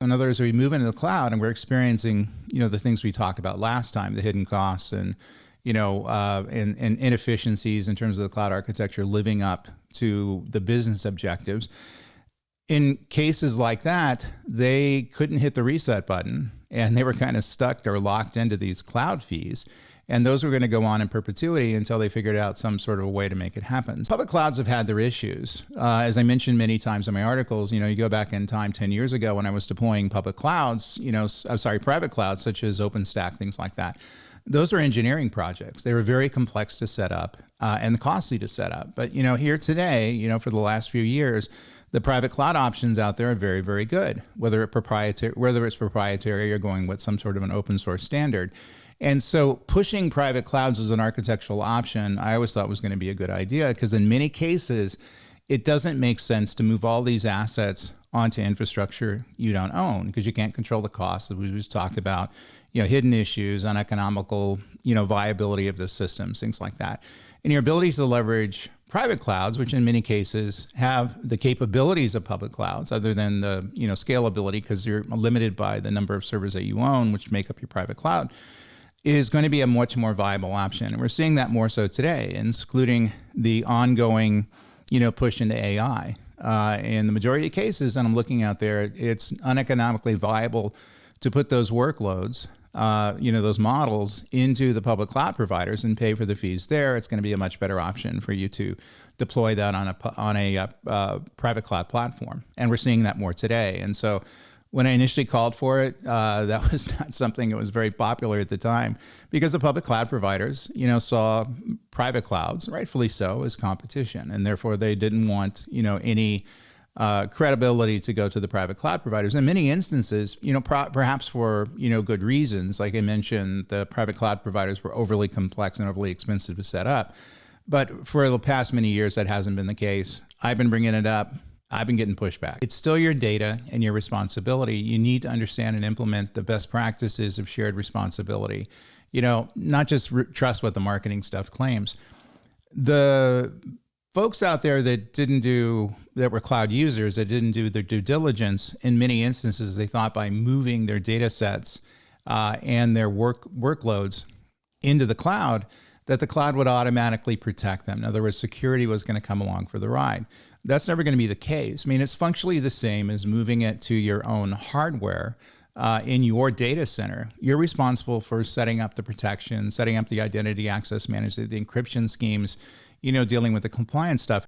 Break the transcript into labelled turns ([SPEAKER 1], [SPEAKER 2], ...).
[SPEAKER 1] In other words, we move into the cloud and we're experiencing, the things we talked about last time, the hidden costs and, and inefficiencies in terms of the cloud architecture living up to the business objectives. In cases like that, they couldn't hit the reset button and they were kind of stuck or locked into these cloud fees. And those were going to go on in perpetuity until they figured out some sort of a way to make it happen. Public clouds have had their issues. As I mentioned many times in my articles, you go back in time 10 years ago when I was deploying public clouds, private clouds such as OpenStack, things like that. Those are engineering projects. They were very complex to set up and costly to set up. But, here today, for the last few years, the private cloud options out there are very, very good, whether it's proprietary or going with some sort of an open source standard. And so pushing private clouds as an architectural option, I always thought was going to be a good idea because in many cases, it doesn't make sense to move all these assets onto infrastructure you don't own because you can't control the costs, as we just talked about, hidden issues, uneconomical, viability of the systems, things like that. And your ability to leverage private clouds, which in many cases have the capabilities of public clouds, other than the scalability because you're limited by the number of servers that you own, which make up your private cloud, is going to be a much more viable option. And we're seeing that more so today, including the ongoing, push into AI. In the majority of cases, and I'm looking out there, it's uneconomically viable to put those workloads, those models into the public cloud providers and pay for the fees there. It's going to be a much better option for you to deploy that on a private cloud platform. And we're seeing that more today. And so when I initially called for it, that was not something that was very popular at the time because the public cloud providers, saw private clouds, rightfully so, as competition. And therefore they didn't want, any credibility to go to the private cloud providers. In many instances, perhaps for, good reasons. Like I mentioned, the private cloud providers were overly complex and overly expensive to set up. But for the past many years, that hasn't been the case. I've been bringing it up. I've been getting pushback. It's still your data and your responsibility. You need to understand and implement the best practices of shared responsibility. Not just trust what the marketing stuff claims. The folks out there that were cloud users that didn't do their due diligence, in many instances, they thought by moving their data sets and their workloads into the cloud, that the cloud would automatically protect them. In other words, security was going to come along for the ride. That's never going to be the case. I mean, it's functionally the same as moving it to your own hardware in your data center. You're responsible for setting up the protection, setting up the identity access management, the encryption schemes, dealing with the compliance stuff.